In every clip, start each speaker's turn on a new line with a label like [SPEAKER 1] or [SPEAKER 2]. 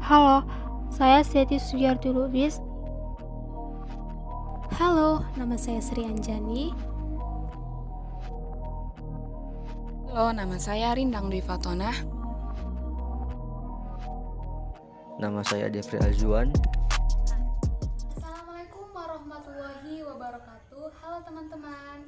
[SPEAKER 1] Halo, saya Seti Sugiyarti Lubis.
[SPEAKER 2] Halo, nama saya Sri Anjani.
[SPEAKER 3] Halo, nama saya Rindang Dwi Fatona.
[SPEAKER 4] Nama saya Devri Azwan.
[SPEAKER 2] Assalamualaikum warahmatullahi wabarakatuh. Halo teman-teman.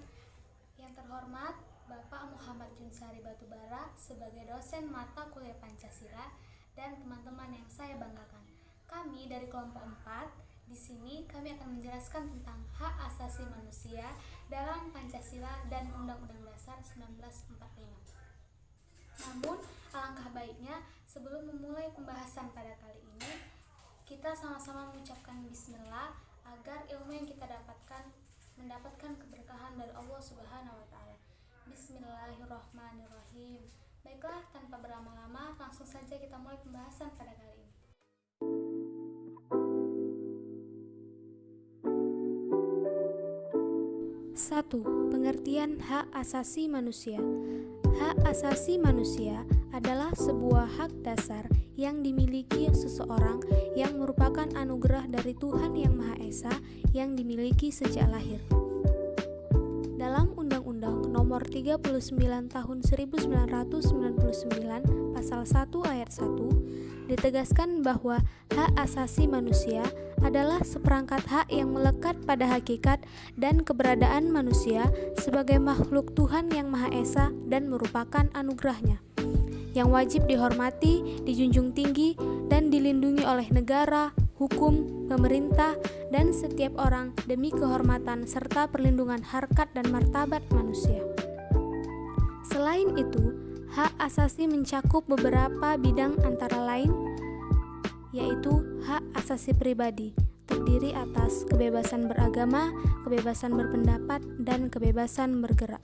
[SPEAKER 2] Yang terhormat Bapak Muhammad Junsari Batubara sebagai dosen mata kuliah Pancasila dan teman-teman yang saya banggakan. Kami dari kelompok 4, di sini kami akan menjelaskan tentang hak asasi manusia dalam Pancasila dan Undang-Undang Dasar 1945. Namun, alangkah baiknya sebelum memulai pembahasan pada kali ini, kita sama-sama mengucapkan bismillah agar ilmu yang kita mendapatkan keberkahan dari Allah Subhanahu wa taala. Bismillahirrahmanirrahim. Baiklah, tanpa berlama-lama, langsung saja kita mulai pembahasan pada kali ini. Satu, pengertian hak asasi manusia. Hak asasi manusia adalah sebuah hak dasar yang dimiliki seseorang yang merupakan anugerah dari Tuhan Yang Maha Esa yang dimiliki sejak lahir. Dalam Undang-Undang Nomor 39 Tahun 1999 Pasal 1 Ayat 1 ditegaskan bahwa hak asasi manusia adalah seperangkat hak yang melekat pada hakikat dan keberadaan manusia sebagai makhluk Tuhan Yang Maha Esa dan merupakan anugerahnya, yang wajib dihormati, dijunjung tinggi, dan dilindungi oleh negara, hukum, pemerintah, dan setiap orang demi kehormatan serta perlindungan harkat dan martabat manusia. Selain itu, hak asasi mencakup beberapa bidang antara lain, yaitu hak asasi pribadi, terdiri atas kebebasan beragama, kebebasan berpendapat, dan kebebasan bergerak.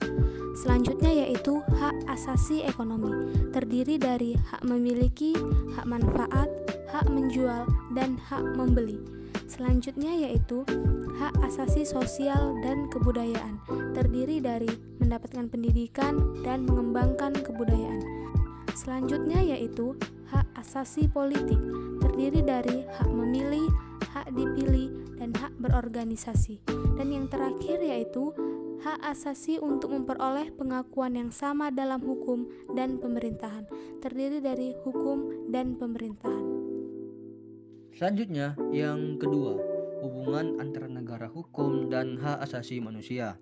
[SPEAKER 2] Selanjutnya yaitu hak asasi ekonomi, terdiri dari hak memiliki, hak manfaat, hak menjual, dan hak membeli. Selanjutnya yaitu hak asasi sosial dan kebudayaan, terdiri dari mendapatkan pendidikan dan mengembangkan kebudayaan. Selanjutnya yaitu hak asasi politik, terdiri dari hak memilih, hak dipilih, dan hak berorganisasi. Dan yang terakhir yaitu hak asasi untuk memperoleh pengakuan yang sama dalam hukum dan pemerintahan, terdiri dari hukum dan pemerintahan.
[SPEAKER 4] Selanjutnya, yang kedua, hubungan antara negara hukum dan hak asasi manusia.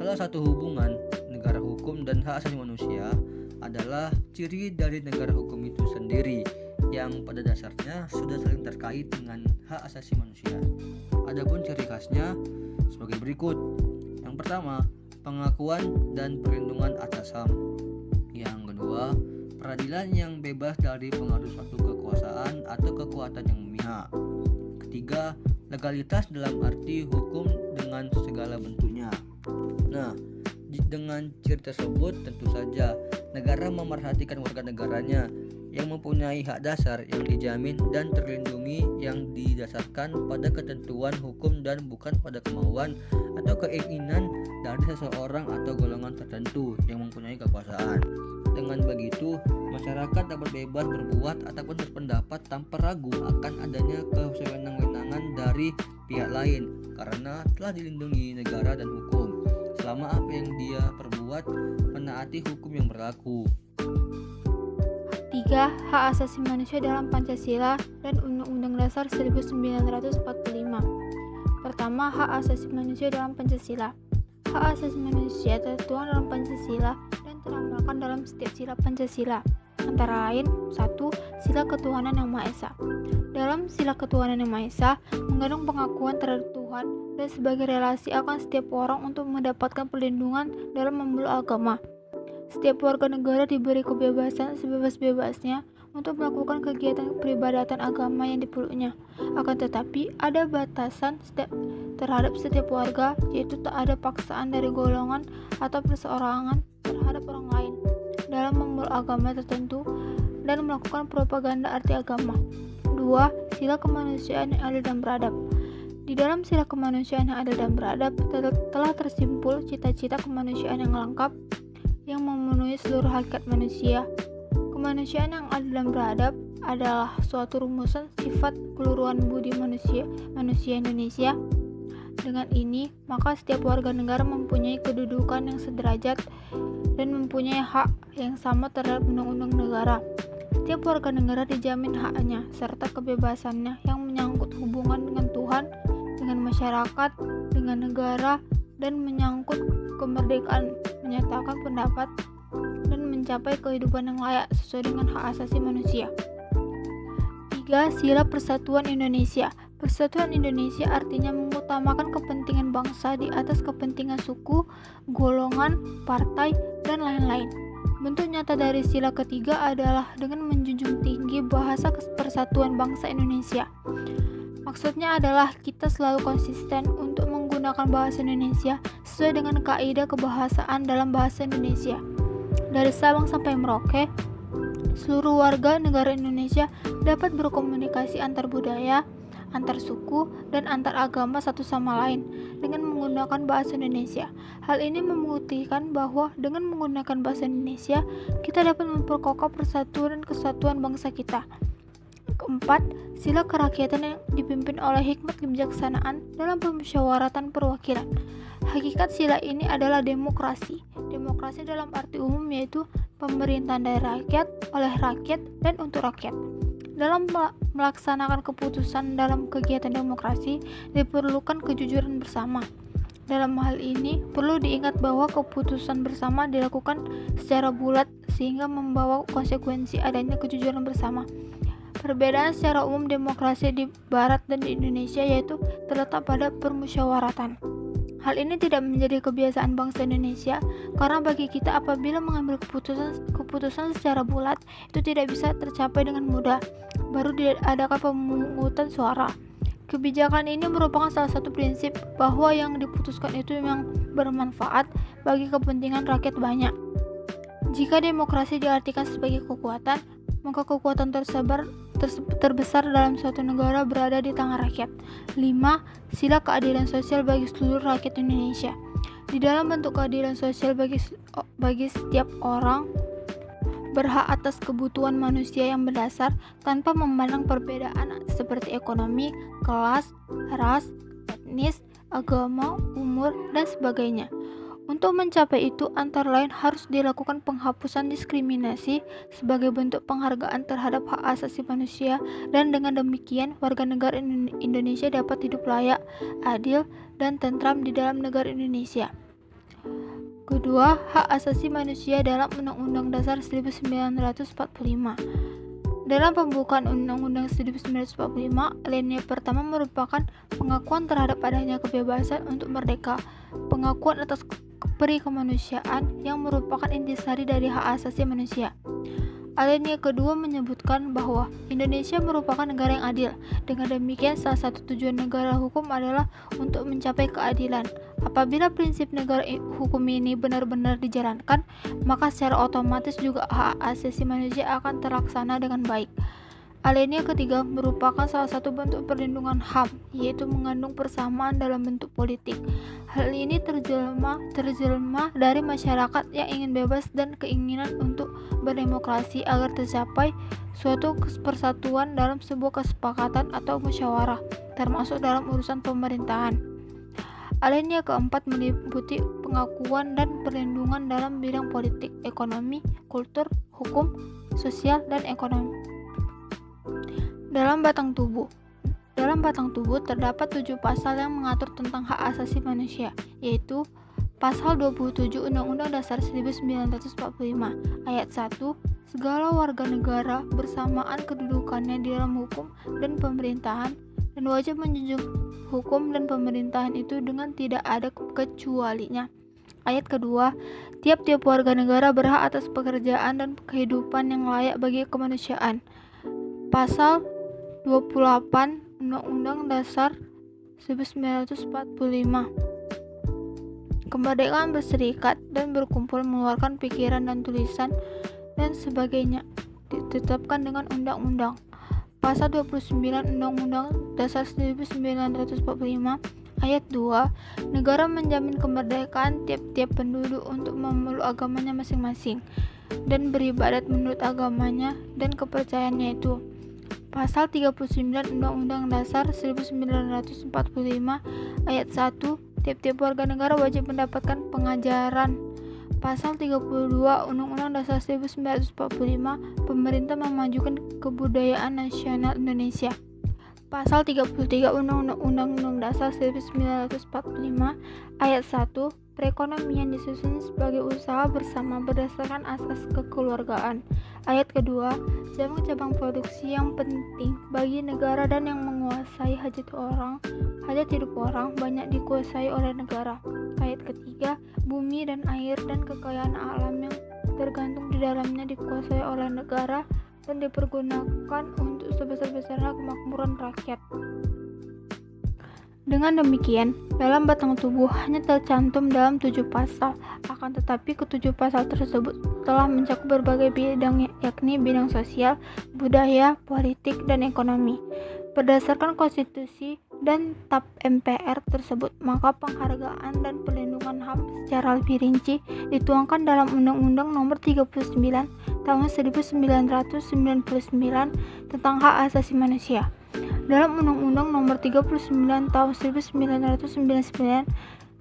[SPEAKER 4] Salah satu hubungan negara hukum dan hak asasi manusia adalah ciri dari negara hukum itu sendiri yang pada dasarnya sudah saling terkait dengan hak asasi manusia. Adapun ciri khasnya sebagai berikut. Yang pertama, pengakuan dan perlindungan atas HAM. Yang kedua, peradilan yang bebas dari pengaruh suatu kekuasaan atau kekuatan yang memihak. Ketiga, legalitas dalam arti hukum dengan segala bentuknya. Nah, dengan ciri tersebut tentu saja negara memerhatikan warga negaranya yang mempunyai hak dasar yang dijamin dan terlindungi yang didasarkan pada ketentuan hukum dan bukan pada kemauan atau keinginan dari seseorang atau golongan tertentu yang mempunyai kekuasaan. Dengan begitu, masyarakat dapat bebas berbuat ataupun berpendapat tanpa ragu akan adanya kewenangan dari pihak lain karena telah dilindungi negara dan hukum selama apa yang dia perbuat menaati hukum yang berlaku.
[SPEAKER 1] 3. Hak asasi manusia dalam Pancasila dan Undang-Undang Dasar 1945. Pertama, hak asasi manusia dalam Pancasila. Hak asasi manusia tertuang dalam Pancasila dan teranggalkan dalam setiap sila Pancasila. Antara lain, 1. Sila ketuhanan yang Maha Esa. Dalam sila ketuhanan yang Maha Esa mengandung pengakuan terhadap Tuhan dan sebagai relasi akan setiap orang untuk mendapatkan perlindungan dalam memeluk agama. Setiap warga negara diberi kebebasan sebebas-bebasnya untuk melakukan kegiatan peribadatan agama yang dipeluknya. Akan tetapi, ada batasan terhadap setiap warga, yaitu tak ada paksaan dari golongan atau perseorangan terhadap orang lain dalam memeluk agama tertentu dan melakukan propaganda arti agama. 2. Sila kemanusiaan yang adil dan beradab. Di dalam sila kemanusiaan yang adil dan beradab telah tersimpul cita-cita kemanusiaan yang lengkap yang memenuhi seluruh hakikat manusia. Kemanusiaan yang adil dan beradab adalah suatu rumusan sifat keluruhan budi manusia Indonesia. Dengan ini, maka setiap warga negara mempunyai kedudukan yang sederajat dan mempunyai hak yang sama terhadap undang-undang negara. Setiap warga negara dijamin haknya serta kebebasannya yang menyangkut hubungan dengan Tuhan, dengan masyarakat, dengan negara, dan menyangkut kemerdekaan menyatakan pendapat dan mencapai kehidupan yang layak sesuai dengan hak asasi manusia. 3. Sila Persatuan Indonesia. Persatuan Indonesia artinya mengutamakan kepentingan bangsa di atas kepentingan suku, golongan, partai, dan lain-lain. Bentuk nyata dari sila ketiga adalah dengan menjunjung tinggi bahasa persatuan bangsa Indonesia. Maksudnya adalah kita selalu konsisten untuk menggunakan bahasa Indonesia sesuai dengan kaidah kebahasaan dalam bahasa Indonesia. Dari Sabang sampai Merauke, seluruh warga negara Indonesia dapat berkomunikasi antar budaya, antar suku, dan antar agama satu sama lain dengan menggunakan bahasa Indonesia. Hal ini membuktikan bahwa dengan menggunakan bahasa Indonesia, kita dapat memperkokoh persatuan dan kesatuan bangsa kita. Keempat, sila kerakyatan yang dipimpin oleh hikmat kebijaksanaan dalam permusyawaratan perwakilan. Hakikat sila ini adalah demokrasi. Demokrasi dalam arti umum yaitu pemerintahan dari rakyat, oleh rakyat, dan untuk rakyat. Dalam melaksanakan keputusan dalam kegiatan demokrasi, diperlukan kejujuran bersama. Dalam hal ini, perlu diingat bahwa keputusan bersama dilakukan secara bulat sehingga membawa konsekuensi adanya kejujuran bersama. Perbedaan secara umum demokrasi di Barat dan di Indonesia yaitu terletak pada permusyawaratan. Hal ini tidak menjadi kebiasaan bangsa Indonesia karena bagi kita apabila mengambil keputusan secara bulat itu tidak bisa tercapai dengan mudah. Baru diadakan pemungutan suara. Kebijakan ini merupakan salah satu prinsip bahwa yang diputuskan itu yang bermanfaat bagi kepentingan rakyat banyak. Jika demokrasi diartikan sebagai kekuatan, maka kekuatan terbesar dalam suatu negara berada di tangan rakyat. 5. Sila keadilan sosial bagi seluruh rakyat Indonesia. Di dalam bentuk keadilan sosial bagi setiap orang berhak atas kebutuhan manusia yang mendasar tanpa memandang perbedaan seperti ekonomi, kelas, ras, etnis, agama, umur, dan sebagainya. Untuk mencapai itu, antara lain harus dilakukan penghapusan diskriminasi sebagai bentuk penghargaan terhadap hak asasi manusia dan dengan demikian warga negara Indonesia dapat hidup layak, adil, dan tentram di dalam negara Indonesia. Kedua, hak asasi manusia dalam Undang-Undang Dasar 1945. Dalam pembukaan Undang-Undang 1945, alinea pertama merupakan pengakuan terhadap adanya kebebasan untuk merdeka, pengakuan atas peri kemanusiaan yang merupakan intisari dari hak asasi manusia. Alinea kedua menyebutkan bahwa Indonesia merupakan negara yang adil. Dengan demikian, salah satu tujuan negara hukum adalah untuk mencapai keadilan. Apabila prinsip negara hukum ini benar-benar dijalankan, maka secara otomatis juga hak asasi manusia akan terlaksana dengan baik. Alinea ketiga merupakan salah satu bentuk perlindungan HAM, yaitu mengandung persamaan dalam bentuk politik. Hal ini terjelma dari masyarakat yang ingin bebas dan keinginan untuk berdemokrasi agar tercapai suatu persatuan dalam sebuah kesepakatan atau musyawarah, termasuk dalam urusan pemerintahan. Alinea keempat meliputi pengakuan dan perlindungan dalam bidang politik, ekonomi, kultur, hukum, sosial, dan ekonomi. Dalam batang tubuh terdapat 7 pasal yang mengatur tentang hak asasi manusia, yaitu Pasal 27 Undang-Undang Dasar 1945 Ayat 1, segala warga negara bersamaan kedudukannya di dalam hukum dan pemerintahan dan wajib menjunjung hukum dan pemerintahan itu dengan tidak ada kecualinya. Ayat kedua, tiap-tiap warga negara berhak atas pekerjaan dan kehidupan yang layak bagi kemanusiaan. Pasal 28 Undang-Undang Dasar 1945. Kemerdekaan berserikat dan berkumpul, mengeluarkan pikiran dan tulisan dan sebagainya ditetapkan dengan undang-undang. Pasal 29 Undang-Undang Dasar 1945 Ayat 2, negara menjamin kemerdekaan tiap-tiap penduduk untuk memeluk agamanya masing-masing dan beribadat menurut agamanya dan kepercayaannya itu. Pasal 39 Undang-Undang Dasar 1945 Ayat 1, tiap-tiap warga negara wajib mendapatkan pengajaran. Pasal 32 Undang-Undang Dasar 1945, pemerintah memajukan kebudayaan nasional Indonesia. Pasal 33 Undang-Undang Dasar 1945 Ayat 1, perekonomian disusun sebagai usaha bersama berdasarkan asas kekeluargaan. Ayat kedua, cabang-cabang produksi yang penting bagi negara dan yang menguasai hajat hidup orang banyak dikuasai oleh negara. Ayat ketiga, bumi dan air dan kekayaan alam yang tergantung di dalamnya dikuasai oleh negara dan dipergunakan untuk sebesar-besarnya kemakmuran rakyat. Dengan demikian, dalam batang tubuh hanya tercantum dalam 7 pasal, akan tetapi ketujuh pasal tersebut telah mencakup berbagai bidang, yakni bidang sosial, budaya, politik, dan ekonomi. Berdasarkan konstitusi dan TAP MPR tersebut, maka penghargaan dan perlindungan HAM secara lebih rinci dituangkan dalam Undang-Undang Nomor 39 Tahun 1999 tentang Hak Asasi Manusia. Dalam Undang-Undang Nomor 39 Tahun 1999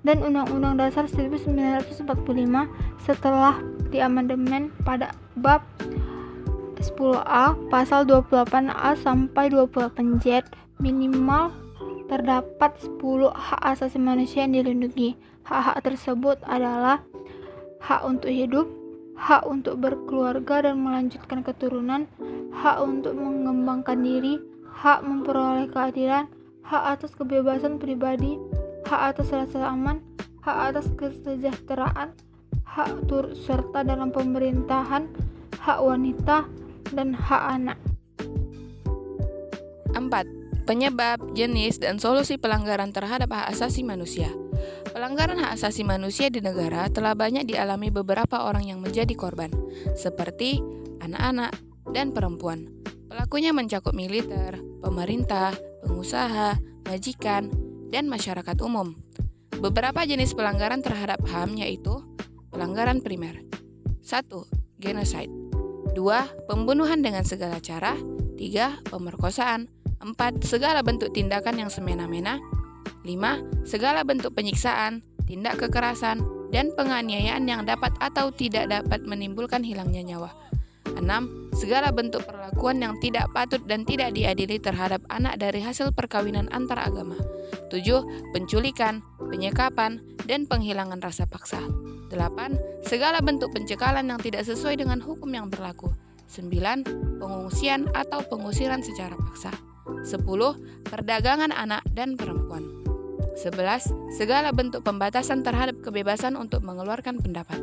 [SPEAKER 1] dan Undang-Undang Dasar 1945 setelah diamandemen pada bab 10A pasal 28A sampai 28Z, minimal terdapat 10 hak asasi manusia yang dilindungi. Hak-hak tersebut adalah hak untuk hidup, hak untuk berkeluarga dan melanjutkan keturunan, hak untuk mengembangkan diri, hak memperoleh keadilan, hak atas kebebasan pribadi, hak atas rasa aman, hak atas kesejahteraan, hak turut serta dalam pemerintahan, hak wanita, dan hak anak.
[SPEAKER 3] 4. Penyebab, jenis, dan solusi pelanggaran terhadap hak asasi manusia. Pelanggaran hak asasi manusia di negara telah banyak dialami beberapa orang yang menjadi korban, seperti anak-anak dan perempuan. Pelakunya mencakup militer, pemerintah, pengusaha, majikan, dan masyarakat umum. Beberapa jenis pelanggaran terhadap HAM yaitu pelanggaran primer. 1. Genocide. 2. Pembunuhan dengan segala cara. 3. Pemerkosaan. 4. Segala bentuk tindakan yang semena-mena. 5. Segala bentuk penyiksaan, tindak kekerasan, dan penganiayaan yang dapat atau tidak dapat menimbulkan hilangnya nyawa. 6. Segala bentuk perlakuan yang tidak patut dan tidak diadili terhadap anak dari hasil perkawinan antar agama. 7. Penculikan, penyekapan, dan penghilangan rasa paksa. 8. Segala bentuk pencekalan yang tidak sesuai dengan hukum yang berlaku. 9. Pengungsian atau pengusiran secara paksa. 10. Perdagangan anak dan perempuan. 11. Segala bentuk pembatasan terhadap kebebasan untuk mengeluarkan pendapat.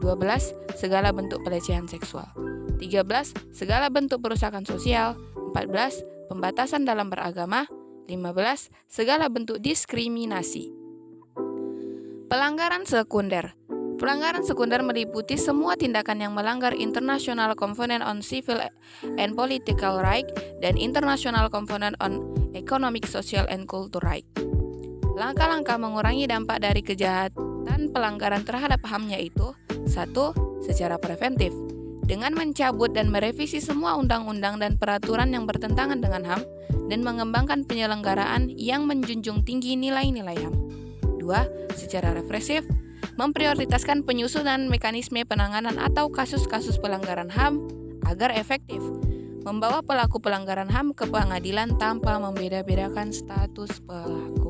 [SPEAKER 3] 12. Segala bentuk pelecehan seksual. 13. Segala bentuk perusakan sosial. 14. Pembatasan dalam beragama. 15. Segala bentuk diskriminasi. Pelanggaran sekunder. Pelanggaran sekunder meliputi semua tindakan yang melanggar International Covenant on Civil and Political Rights dan International Covenant on Economic, Social, and Cultural Rights. Langkah-langkah mengurangi dampak dari kejahatan pelanggaran terhadap HAM yaitu 1. Secara preventif, dengan mencabut dan merevisi semua undang-undang dan peraturan yang bertentangan dengan HAM dan mengembangkan penyelenggaraan yang menjunjung tinggi nilai-nilai HAM. 2. Secara represif, memprioritaskan penyusunan mekanisme penanganan atau kasus-kasus pelanggaran HAM agar efektif, membawa pelaku pelanggaran HAM ke pengadilan tanpa membeda-bedakan status pelaku.